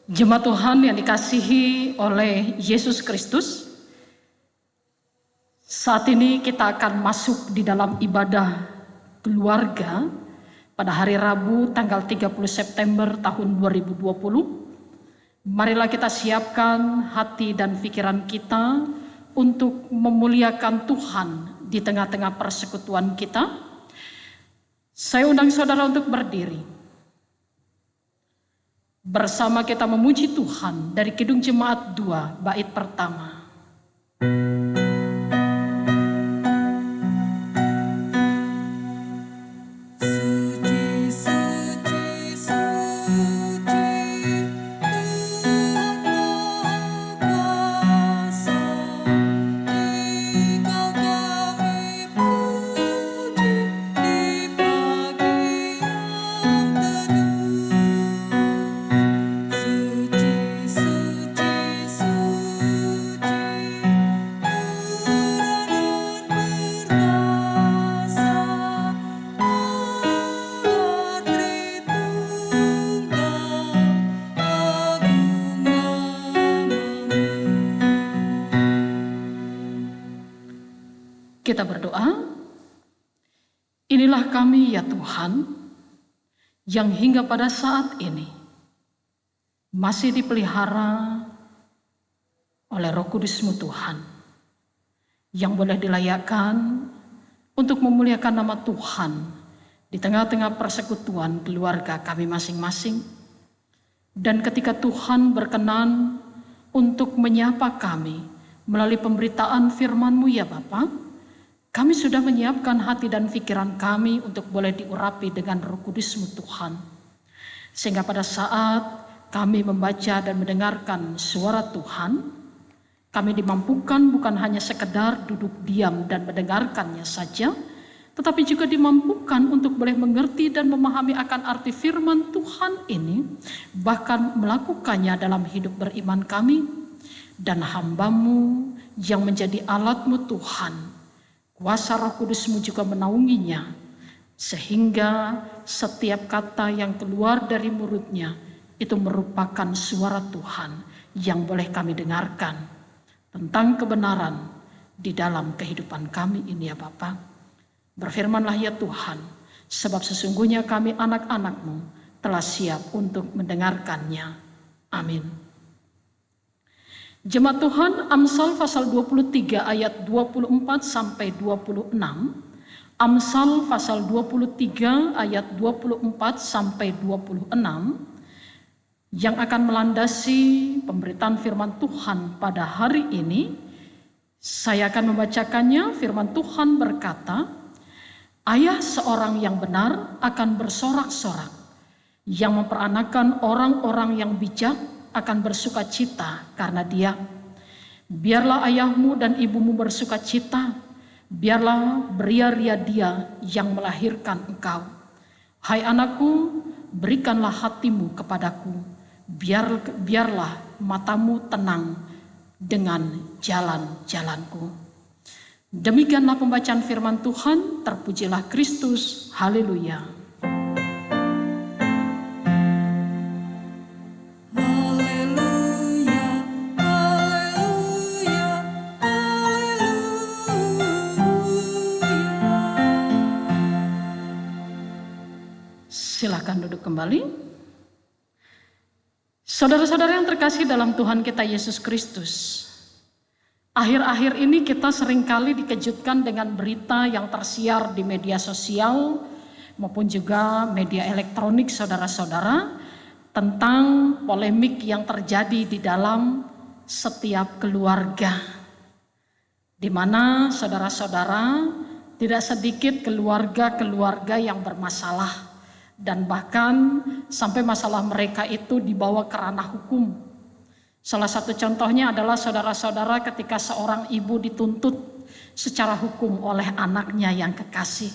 Jemaat Tuhan yang dikasihi oleh Yesus Kristus, saat ini kita akan masuk di dalam ibadah keluarga pada hari Rabu tanggal 30 September tahun 2020. Marilah kita siapkan hati dan pikiran kita untuk memuliakan Tuhan di tengah-tengah persekutuan kita. Saya undang saudara untuk berdiri. Bersama kita memuji Tuhan dari Kidung Jemaat 2, bait pertama. Kita berdoa. Inilah kami ya Tuhan, yang hingga pada saat ini masih dipelihara oleh Roh Kudus-Mu Tuhan, yang boleh dilayakkan untuk memuliakan nama Tuhan di tengah-tengah persekutuan keluarga kami masing-masing. Dan ketika Tuhan berkenan untuk menyapa kami melalui pemberitaan firman-Mu ya Bapa, kami sudah menyiapkan hati dan pikiran kami untuk boleh diurapi dengan Roh Kudus-Mu Tuhan. Sehingga pada saat kami membaca dan mendengarkan suara Tuhan, kami dimampukan bukan hanya sekedar duduk diam dan mendengarkannya saja, tetapi juga dimampukan untuk boleh mengerti dan memahami akan arti firman Tuhan ini, bahkan melakukannya dalam hidup beriman kami. Dan hamba-Mu yang menjadi alat-Mu Tuhan, kuasa Roh Kudus-Mu juga menaunginya, sehingga setiap kata yang keluar dari mulutnya itu merupakan suara Tuhan yang boleh kami dengarkan tentang kebenaran di dalam kehidupan kami ini ya Bapa. Berfirmanlah ya Tuhan, sebab sesungguhnya kami anak-anak-Mu telah siap untuk mendengarkannya. Amin. Jemaat Tuhan, Amsal pasal 23 ayat 24 sampai 26. Amsal pasal 23 ayat 24 sampai 26 yang akan melandasi pemberitaan firman Tuhan pada hari ini. Saya akan membacakannya. Firman Tuhan berkata, ayah seorang yang benar akan bersorak-sorak, yang memperanakan orang-orang yang bijak akan bersuka cita karena dia. Biarlah ayahmu dan ibumu bersuka cita, biarlah beria-ria dia yang melahirkan engkau. Hai anakku, berikanlah hatimu kepadaku, biarlah matamu tenang dengan jalan-jalanku. Demikianlah pembacaan firman Tuhan. Terpujilah Kristus. Haleluya. Silakan duduk kembali. Saudara-saudara yang terkasih dalam Tuhan kita Yesus Kristus, akhir-akhir ini kita seringkali dikejutkan dengan berita yang tersiar di media sosial maupun juga media elektronik saudara-saudara tentang polemik yang terjadi di dalam setiap keluarga, di mana saudara-saudara tidak sedikit keluarga-keluarga yang bermasalah. Dan bahkan sampai masalah mereka itu dibawa ke ranah hukum. Salah satu contohnya adalah saudara-saudara ketika seorang ibu dituntut secara hukum oleh anaknya yang kekasih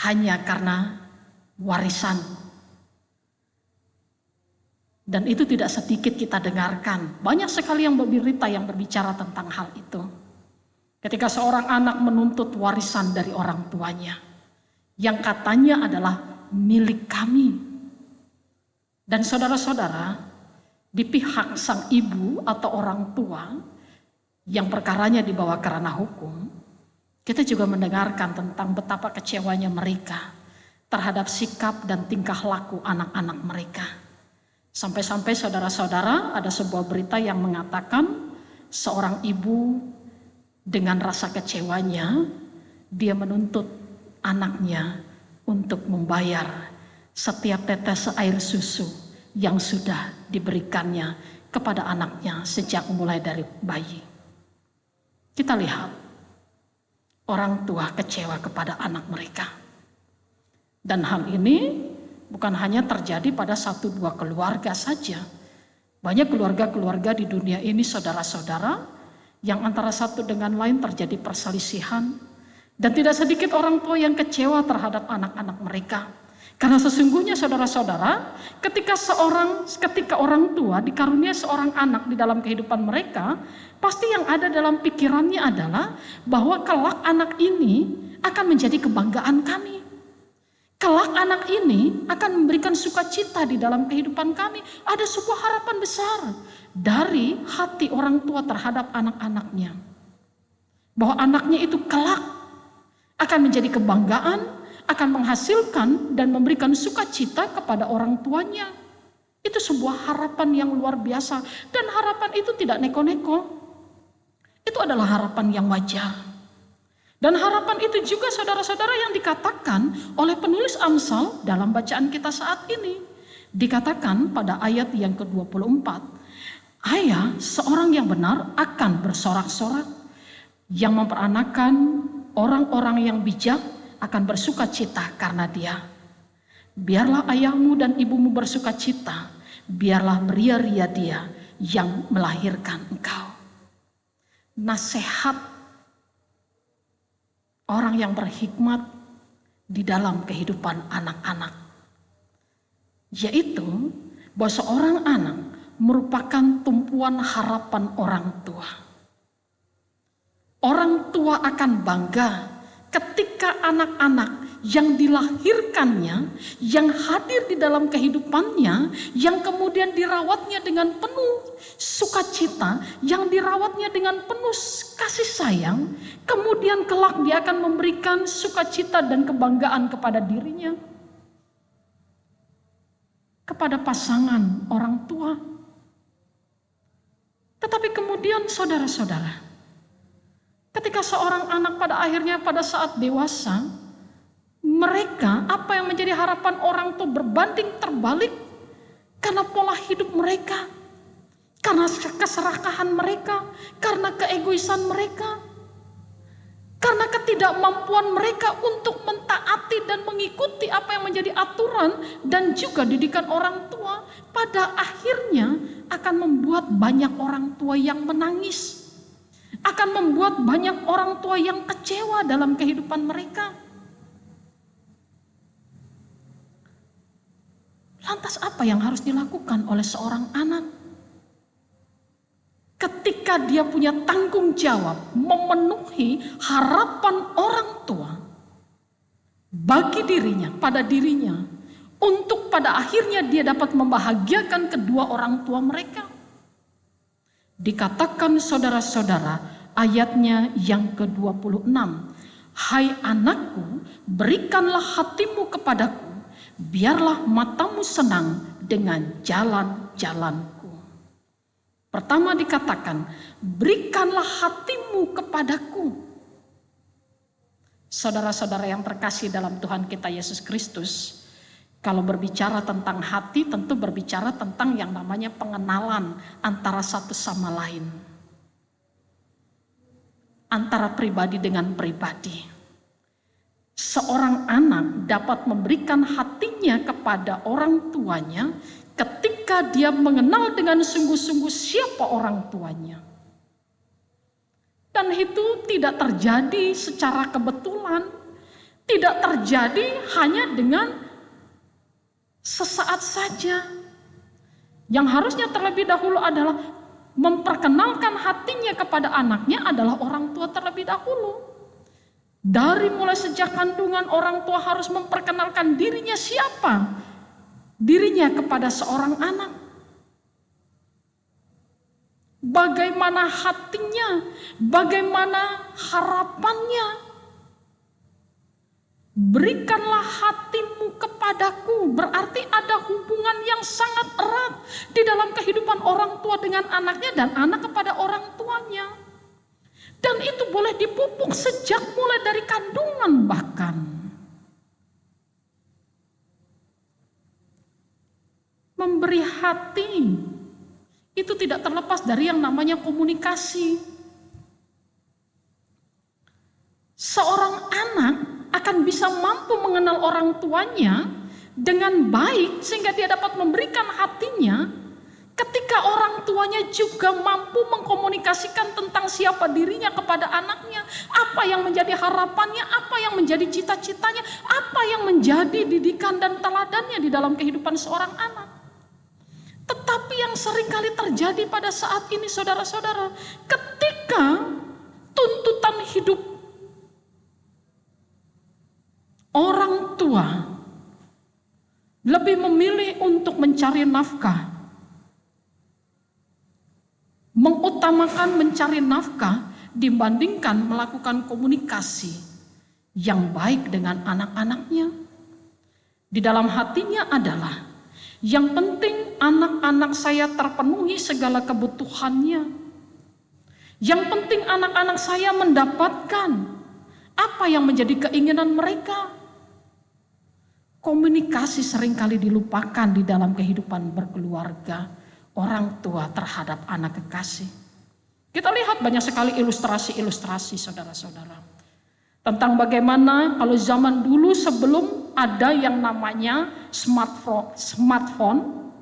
hanya karena warisan. Dan itu tidak sedikit kita dengarkan. Banyak sekali yang berberita yang berbicara tentang hal itu. Ketika seorang anak menuntut warisan dari orang tuanya, yang katanya adalah milik kami. Dan saudara-saudara, di pihak sang ibu atau orang tua yang perkaranya dibawa ke ranah hukum, kita juga mendengarkan tentang betapa kecewanya mereka terhadap sikap dan tingkah laku anak-anak mereka. Sampai-sampai saudara-saudara, ada sebuah berita yang mengatakan seorang ibu dengan rasa kecewanya, dia menuntut anaknya untuk membayar setiap tetes air susu yang sudah diberikannya kepada anaknya sejak mulai dari bayi. Kita lihat orang tua kecewa kepada anak mereka. Dan hal ini bukan hanya terjadi pada 1-2 keluarga saja. Banyak keluarga-keluarga di dunia ini, saudara-saudara, yang antara satu dengan lain terjadi perselisihan. Dan tidak sedikit orang tua yang kecewa terhadap anak-anak mereka. Karena sesungguhnya saudara-saudara, ketika orang tua dikarunia seorang anak di dalam kehidupan mereka, pasti yang ada dalam pikirannya adalah bahwa kelak anak ini akan menjadi kebanggaan kami. Kelak anak ini akan memberikan sukacita di dalam kehidupan kami. Ada sebuah harapan besar dari hati orang tua terhadap anak-anaknya. Bahwa anaknya itu kelak akan menjadi kebanggaan, akan menghasilkan dan memberikan sukacita kepada orang tuanya. Itu sebuah harapan yang luar biasa. Dan harapan itu tidak neko-neko. Itu adalah harapan yang wajar. Dan harapan itu juga saudara-saudara yang dikatakan oleh penulis Amsal dalam bacaan kita saat ini. Dikatakan pada ayat yang ke-24. Ayah seorang yang benar akan bersorak-sorak. Yang memperanakan orang-orang yang bijak akan bersuka cita karena dia. Biarlah ayahmu dan ibumu bersuka cita. Biarlah beria-ria dia yang melahirkan engkau. Nasihat orang yang berhikmat di dalam kehidupan anak-anak. Yaitu bahwa seorang anak merupakan tumpuan harapan orang tua. Orang tua akan bangga ketika anak-anak yang dilahirkannya, yang hadir di dalam kehidupannya, yang kemudian dirawatnya dengan penuh sukacita, yang dirawatnya dengan penuh kasih sayang, kemudian kelak dia akan memberikan sukacita dan kebanggaan kepada dirinya, kepada pasangan orang tua. Tetapi kemudian saudara-saudara, ketika seorang anak pada akhirnya pada saat dewasa, mereka apa yang menjadi harapan orang tua berbanding terbalik karena pola hidup mereka, karena keserakahan mereka, karena keegoisan mereka, karena ketidakmampuan mereka untuk mentaati dan mengikuti apa yang menjadi aturan dan juga didikan orang tua, pada akhirnya akan membuat banyak orang tua yang menangis. Akan membuat banyak orang tua yang kecewa dalam kehidupan mereka. Lantas apa yang harus dilakukan oleh seorang anak? Ketika dia punya tanggung jawab memenuhi harapan orang tua bagi dirinya, pada dirinya, untuk pada akhirnya dia dapat membahagiakan kedua orang tua mereka. Dikatakan saudara-saudara, ayatnya yang ke-26. Hai anakku, berikanlah hatimu kepadaku, biarlah matamu senang dengan jalan-jalanku. Pertama dikatakan, berikanlah hatimu kepadaku. Saudara-saudara yang terkasih dalam Tuhan kita Yesus Kristus, kalau berbicara tentang hati tentu berbicara tentang yang namanya pengenalan antara satu sama lain. Antara pribadi dengan pribadi. Seorang anak dapat memberikan hatinya kepada orang tuanya ketika dia mengenal dengan sungguh-sungguh siapa orang tuanya. Dan itu tidak terjadi secara kebetulan. Tidak terjadi hanya dengan sesaat saja. Yang harusnya terlebih dahulu adalah memperkenalkan hatinya kepada anaknya adalah orang tua terlebih dahulu. Dari mulai sejak kandungan orang tua harus memperkenalkan dirinya siapa. Dirinya kepada seorang anak. bagaimana hatinya, bagaimana harapannya. Berikanlah hatimu kepadaku, berarti ada hubungan yang sangat erat di dalam kehidupan orang tua dengan anaknya dan anak kepada orang tuanya. Dan itu boleh dipupuk sejak mulai dari kandungan bahkan. Memberi hati itu tidak terlepas dari yang namanya komunikasi. Seorang anak akan bisa mampu mengenal orang tuanya dengan baik sehingga dia dapat memberikan hatinya ketika orang tuanya juga mampu mengkomunikasikan tentang siapa dirinya kepada anaknya, apa yang menjadi harapannya, apa yang menjadi cita-citanya, apa yang menjadi didikan dan teladannya di dalam kehidupan seorang anak. Tetapi yang seringkali terjadi pada saat ini saudara-saudara, ketika tuntutan hidup orang tua lebih memilih untuk mencari nafkah, mengutamakan mencari nafkah dibandingkan melakukan komunikasi yang baik dengan anak-anaknya. Di dalam hatinya adalah, yang penting anak-anak saya terpenuhi segala kebutuhannya. Yang penting anak-anak saya mendapatkan apa yang menjadi keinginan mereka. Komunikasi seringkali dilupakan di dalam kehidupan berkeluarga orang tua terhadap anak kekasih. Kita lihat banyak sekali ilustrasi-ilustrasi saudara-saudara. Tentang bagaimana kalau zaman dulu sebelum ada yang namanya smartphone,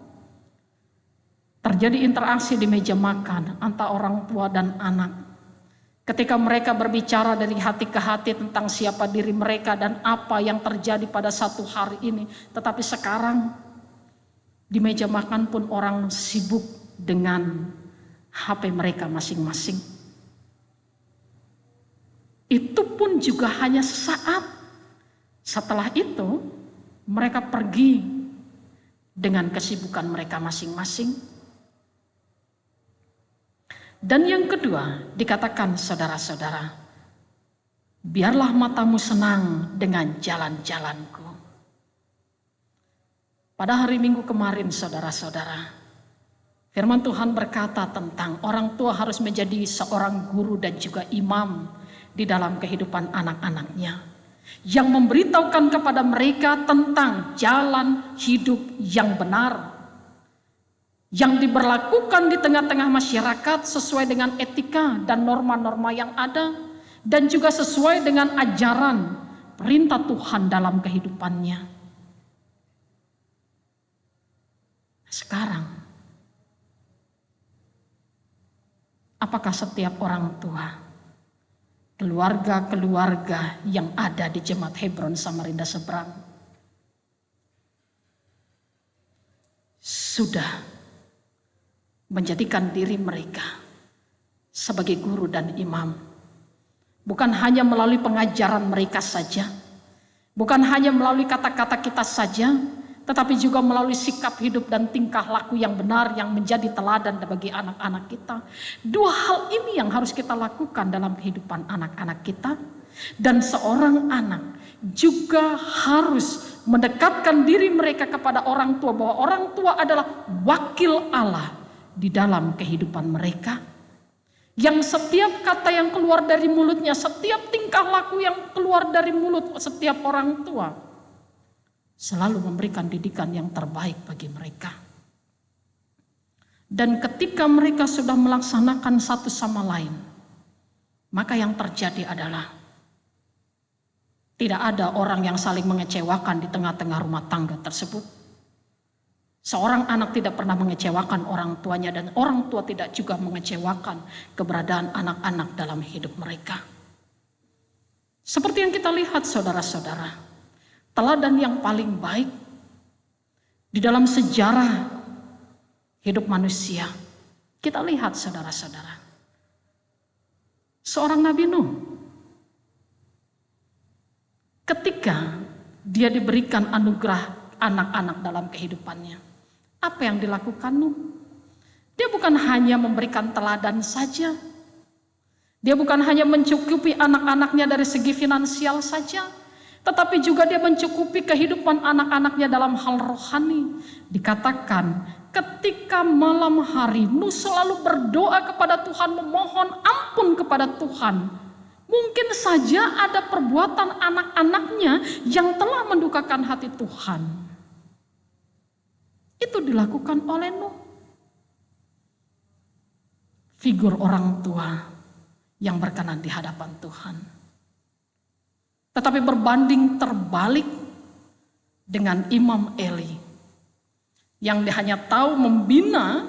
terjadi interaksi di meja makan antara orang tua dan anak. Ketika mereka berbicara dari hati ke hati tentang siapa diri mereka dan apa yang terjadi pada satu hari ini. Tetapi sekarang di meja makan pun orang sibuk dengan HP mereka masing-masing. Itu pun juga hanya sesaat. Setelah itu mereka pergi dengan kesibukan mereka masing-masing. Dan yang kedua dikatakan saudara-saudara, biarlah matamu senang dengan jalan-jalanku. Pada hari Minggu kemarin saudara-saudara, firman Tuhan berkata tentang orang tua harus menjadi seorang guru dan juga imam di dalam kehidupan anak-anaknya. Yang memberitahukan kepada mereka tentang jalan hidup yang benar. Yang diberlakukan di tengah-tengah masyarakat sesuai dengan etika dan norma-norma yang ada. Dan juga sesuai dengan ajaran perintah Tuhan dalam kehidupannya. Sekarang, apakah setiap orang tua, keluarga-keluarga yang ada di Jemaat Hebron Samarinda Seberang sudah menjadikan diri mereka sebagai guru dan imam? Bukan hanya melalui pengajaran mereka saja, bukan hanya melalui kata-kata kita saja, tetapi juga melalui sikap hidup dan tingkah laku yang benar yang menjadi teladan bagi anak-anak kita. Dua hal ini yang harus kita lakukan dalam kehidupan anak-anak kita. Dan seorang anak juga harus mendekatkan diri mereka kepada orang tua, bahwa orang tua adalah wakil Allah di dalam kehidupan mereka. Yang setiap kata yang keluar dari mulutnya, setiap tingkah laku yang keluar dari mulut setiap orang tua selalu memberikan didikan yang terbaik bagi mereka. Dan ketika mereka sudah melaksanakan satu sama lain, maka yang terjadi adalah tidak ada orang yang saling mengecewakan di tengah-tengah rumah tangga tersebut. Seorang anak tidak pernah mengecewakan orang tuanya dan orang tua tidak juga mengecewakan keberadaan anak-anak dalam hidup mereka. Seperti yang kita lihat saudara-saudara, teladan yang paling baik di dalam sejarah hidup manusia. Kita lihat saudara-saudara, seorang Nabi Nuh, ketika dia diberikan anugerah anak-anak dalam kehidupannya, apa yang dilakukan Nuh? Dia bukan hanya memberikan teladan saja. Dia bukan hanya mencukupi anak-anaknya dari segi finansial saja, tetapi juga dia mencukupi kehidupan anak-anaknya dalam hal rohani. Dikatakan ketika malam hari Nuh selalu berdoa kepada Tuhan, memohon ampun kepada Tuhan. Mungkin saja ada perbuatan anak-anaknya yang telah mendukakan hati Tuhan. Itu dilakukan oleh Nuh. Figur orang tua yang berkenan di hadapan Tuhan. Tetapi berbanding terbalik dengan Imam Eli yang dia hanya tahu membina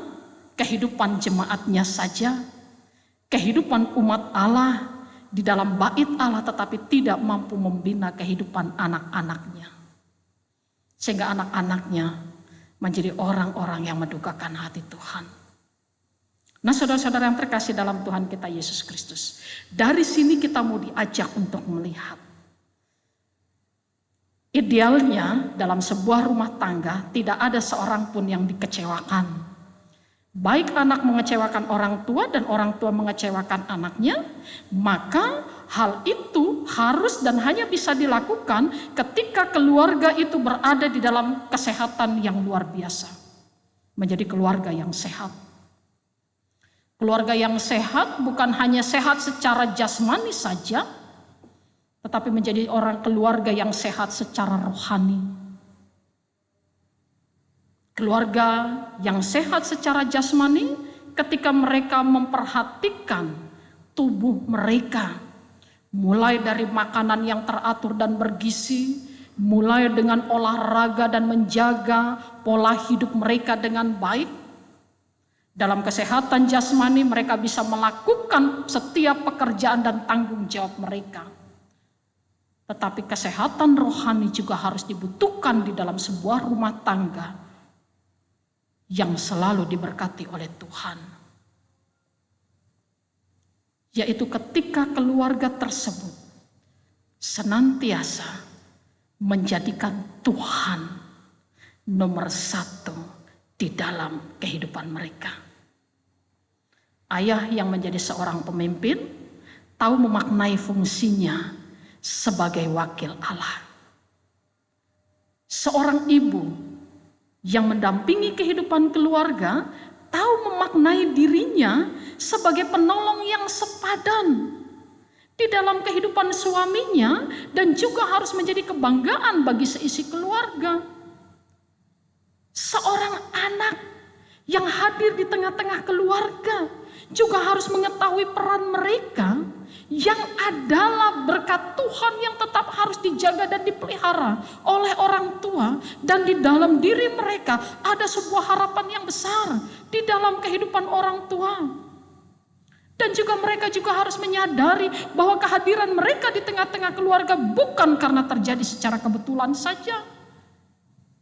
kehidupan jemaatnya saja, kehidupan umat Allah di dalam bait Allah, tetapi tidak mampu membina kehidupan anak-anaknya. Sehingga anak-anaknya menjadi orang-orang yang mendukakan hati Tuhan. Nah, saudara-saudara yang terkasih dalam Tuhan kita Yesus Kristus, dari sini kita mau diajak untuk melihat. Idealnya dalam sebuah rumah tangga tidak ada seorang pun yang dikecewakan. Baik anak mengecewakan orang tua dan orang tua mengecewakan anaknya, maka hal itu harus dan hanya bisa dilakukan ketika keluarga itu berada di dalam kesehatan yang luar biasa. Menjadi keluarga yang sehat. Keluarga yang sehat bukan hanya sehat secara jasmani saja, tetapi menjadi orang keluarga yang sehat secara rohani. Keluarga yang sehat secara jasmani ketika mereka memperhatikan tubuh mereka, mulai dari makanan yang teratur dan bergizi, mulai dengan olahraga dan menjaga pola hidup mereka dengan baik. Dalam kesehatan jasmani mereka bisa melakukan setiap pekerjaan dan tanggung jawab mereka. Tetapi kesehatan rohani juga harus dibutuhkan di dalam sebuah rumah tangga yang selalu diberkati oleh Tuhan. Yaitu ketika keluarga tersebut senantiasa menjadikan Tuhan nomor satu di dalam kehidupan mereka. Ayah yang menjadi seorang pemimpin tahu memaknai fungsinya sebagai wakil Allah. Seorang ibu yang mendampingi kehidupan keluarga tahu memaknai dirinya sebagai penolong yang sepadan di dalam kehidupan suaminya dan juga harus menjadi kebanggaan bagi seisi keluarga. Seorang anak yang hadir di tengah-tengah keluarga juga harus mengetahui peran mereka yang adalah berkat Tuhan yang tetap harus dijaga dan dipelihara oleh orang tua, dan di dalam diri mereka ada sebuah harapan yang besar di dalam kehidupan orang tua. Dan juga mereka juga harus menyadari bahwa kehadiran mereka di tengah-tengah keluarga bukan karena terjadi secara kebetulan saja,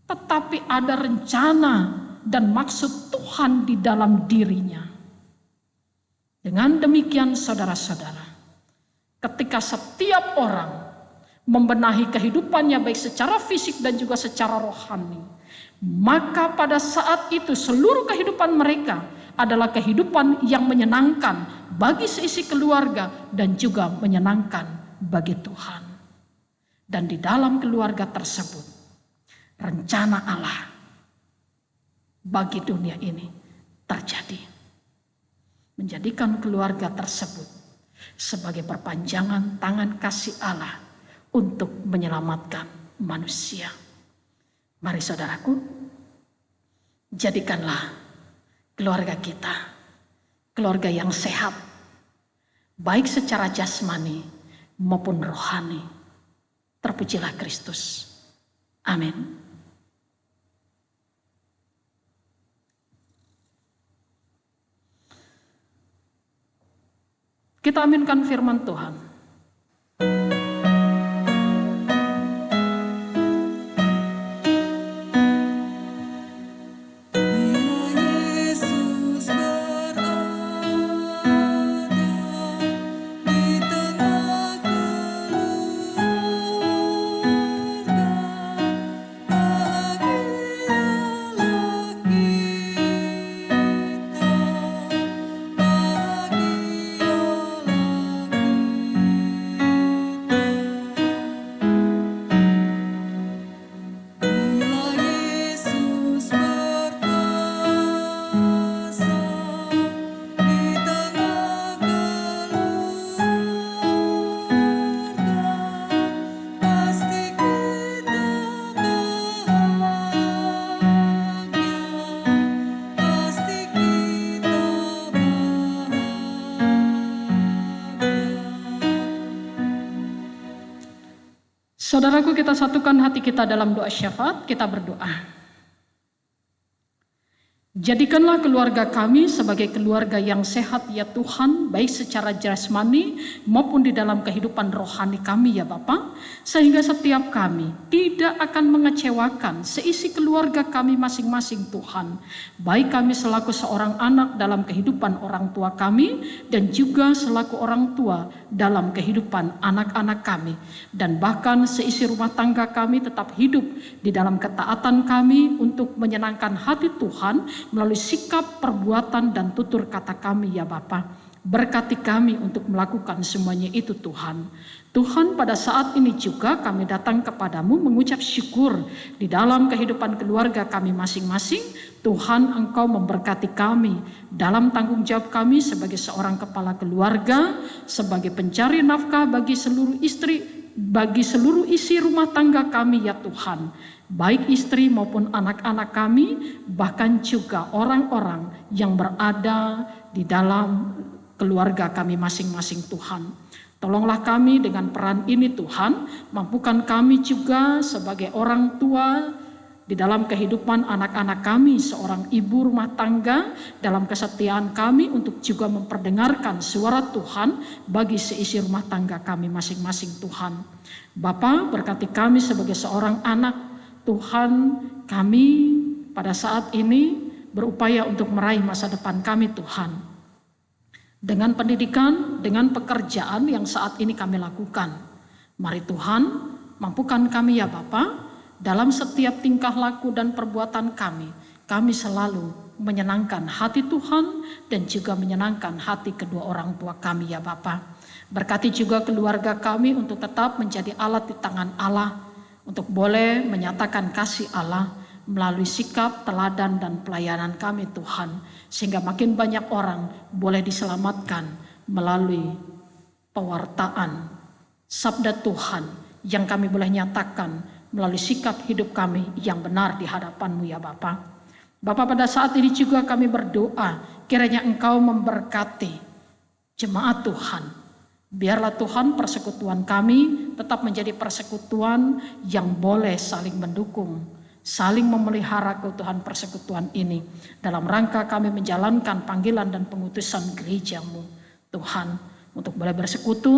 tetapi ada rencana dan maksud Tuhan di dalam dirinya. Dengan demikian saudara-saudara, ketika setiap orang membenahi kehidupannya baik secara fisik dan juga secara rohani, maka pada saat itu seluruh kehidupan mereka adalah kehidupan yang menyenangkan bagi seisi keluarga dan juga menyenangkan bagi Tuhan. Dan di dalam keluarga tersebut, rencana Allah bagi dunia ini terjadi. Menjadikan keluarga tersebut sebagai perpanjangan tangan kasih Allah untuk menyelamatkan manusia. Mari saudaraku, jadikanlah keluarga kita keluarga yang sehat, baik secara jasmani maupun rohani. Terpujilah Kristus. Amin. Kita aminkan firman Tuhan. Saudaraku, kita satukan hati kita dalam doa syafaat, kita berdoa. Jadikanlah keluarga kami sebagai keluarga yang sehat ya Tuhan, baik secara jasmani maupun di dalam kehidupan rohani kami ya Bapa, sehingga setiap kami tidak akan mengecewakan seisi keluarga kami masing-masing Tuhan, baik kami selaku seorang anak dalam kehidupan orang tua kami dan juga selaku orang tua dalam kehidupan anak-anak kami, dan bahkan seisi rumah tangga kami tetap hidup di dalam ketaatan kami untuk menyenangkan hati Tuhan melalui sikap, perbuatan, dan tutur kata kami ya Bapa. Berkati kami untuk melakukan semuanya itu Tuhan. Tuhan, pada saat ini juga kami datang kepadamu mengucap syukur di dalam kehidupan keluarga kami masing-masing. Tuhan, Engkau memberkati kami dalam tanggung jawab kami sebagai seorang kepala keluarga, sebagai pencari nafkah bagi seluruh istri, bagi seluruh isi rumah tangga kami ya Tuhan, baik istri maupun anak-anak kami, bahkan juga orang-orang yang berada di dalam keluarga kami masing-masing Tuhan. Tolonglah kami dengan peran ini Tuhan, mampukan kami juga sebagai orang tua di dalam kehidupan anak-anak kami, seorang ibu rumah tangga, dalam kesetiaan kami untuk juga memperdengarkan suara Tuhan bagi seisi rumah tangga kami masing-masing Tuhan. Bapa, berkati kami sebagai seorang anak Tuhan, kami pada saat ini berupaya untuk meraih masa depan kami Tuhan. Dengan pendidikan, dengan pekerjaan yang saat ini kami lakukan. Mari Tuhan, mampukan kami ya Bapa, dalam setiap tingkah laku dan perbuatan kami selalu menyenangkan hati Tuhan dan juga menyenangkan hati kedua orang tua kami ya Bapa. Berkati juga keluarga kami untuk tetap menjadi alat di tangan Allah, untuk boleh menyatakan kasih Allah melalui sikap, teladan, dan pelayanan kami Tuhan. Sehingga makin banyak orang boleh diselamatkan melalui pewartaan sabda Tuhan yang kami boleh nyatakan melalui sikap hidup kami yang benar di hadapan-Mu ya Bapa. Bapa, pada saat ini juga kami berdoa kiranya Engkau memberkati jemaat Tuhan. Biarlah Tuhan persekutuan kami tetap menjadi persekutuan yang boleh saling mendukung, saling memelihara keutuhan persekutuan ini dalam rangka kami menjalankan panggilan dan pengutusan gereja-Mu Tuhan, untuk boleh bersekutu,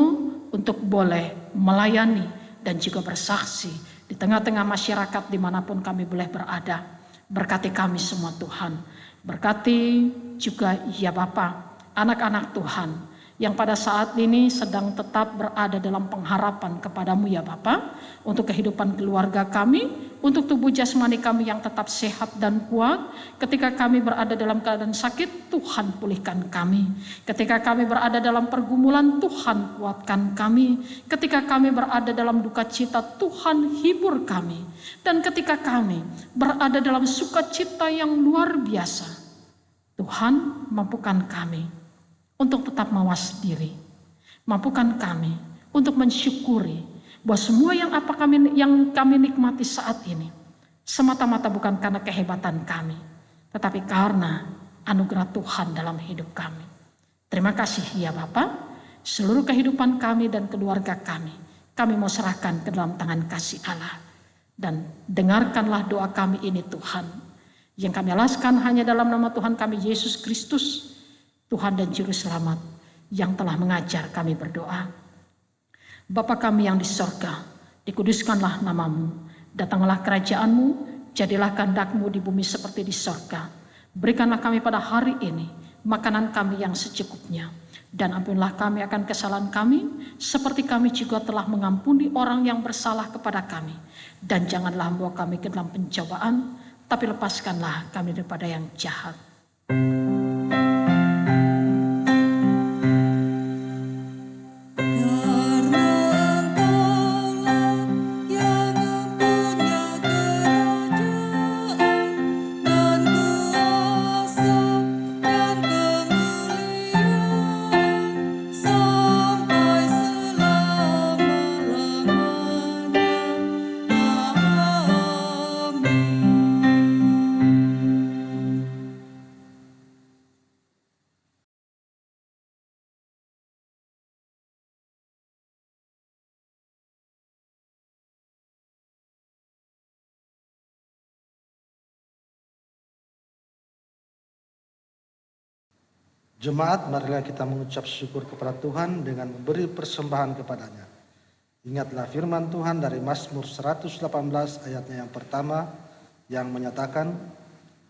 untuk boleh melayani dan juga bersaksi di tengah-tengah masyarakat dimanapun kami boleh berada. Berkati kami semua Tuhan, berkati juga ya Bapa anak-anak Tuhan yang pada saat ini sedang tetap berada dalam pengharapan kepadamu ya Bapa, untuk kehidupan keluarga kami, untuk tubuh jasmani kami yang tetap sehat dan kuat. Ketika kami berada dalam keadaan sakit, Tuhan pulihkan kami. Ketika kami berada dalam pergumulan, Tuhan kuatkan kami. Ketika kami berada dalam duka cita, Tuhan hibur kami. Dan ketika kami berada dalam sukacita yang luar biasa, Tuhan mampukan kami untuk tetap mawas diri. Mampukan kami untuk mensyukuri bahwa semua yang kami nikmati saat ini semata-mata bukan karena kehebatan kami, tetapi karena anugerah Tuhan dalam hidup kami. Terima kasih ya Bapa, seluruh kehidupan kami dan keluarga kami mau serahkan ke dalam tangan kasih Allah. Dan dengarkanlah doa kami ini Tuhan, yang kami alaskan hanya dalam nama Tuhan kami Yesus Kristus, Tuhan dan Juru Selamat yang telah mengajar kami berdoa. Bapa kami yang di sorga, dikuduskanlah namamu, datanglah kerajaan-Mu, jadilah kehendak-Mu di bumi seperti di sorga. Berikanlah kami pada hari ini makanan kami yang secukupnya, dan ampunilah kami akan kesalahan kami, seperti kami juga telah mengampuni orang yang bersalah kepada kami. Dan janganlah membawa kami ke dalam pencobaan, tapi lepaskanlah kami daripada yang jahat. Jemaat, marilah kita mengucap syukur kepada Tuhan dengan memberi persembahan kepadanya. Ingatlah firman Tuhan dari Mazmur 118 ayatnya yang pertama yang menyatakan,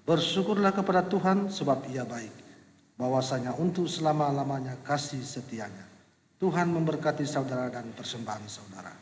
bersyukurlah kepada Tuhan sebab Ia baik, bahwasanya untuk selama-lamanya kasih setianya. Tuhan memberkati saudara dan persembahan saudara.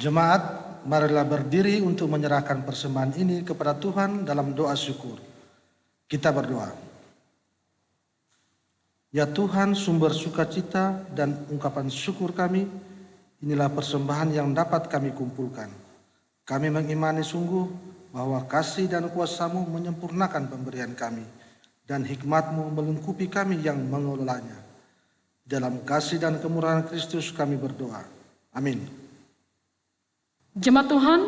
Jemaat, marilah berdiri untuk menyerahkan persembahan ini kepada Tuhan dalam doa syukur. Kita berdoa. Ya Tuhan, sumber sukacita dan ungkapan syukur kami, inilah persembahan yang dapat kami kumpulkan. Kami mengimani sungguh bahwa kasih dan kuasa-Mu menyempurnakan pemberian kami, dan hikmat-Mu melingkupi kami yang mengelolanya. Dalam kasih dan kemurahan Kristus kami berdoa. Amin. Jemaat Tuhan,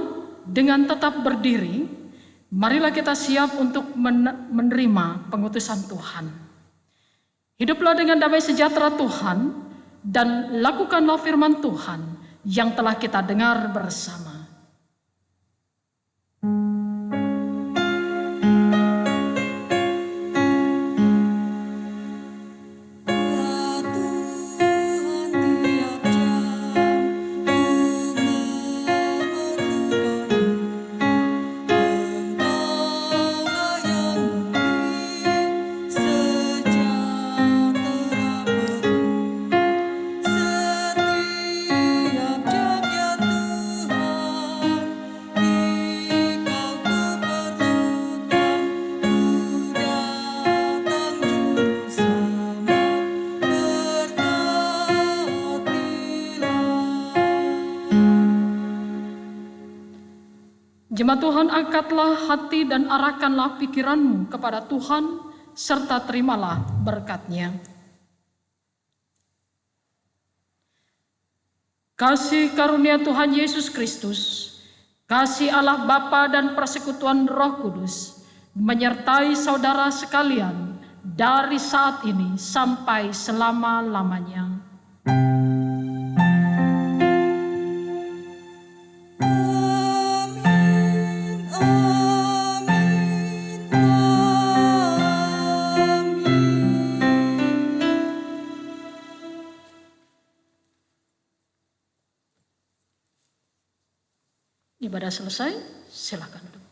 dengan tetap berdiri, marilah kita siap untuk menerima pengutusan Tuhan. Hiduplah dengan damai sejahtera Tuhan dan lakukanlah firman Tuhan yang telah kita dengar bersama. Jemaat Tuhan, angkatlah hati dan arahkanlah pikiranmu kepada Tuhan, serta terimalah berkat-Nya. Kasih karunia Tuhan Yesus Kristus, kasih Allah Bapa dan persekutuan Roh Kudus, menyertai saudara sekalian dari saat ini sampai selama-lamanya. Ibadah selesai, silakan.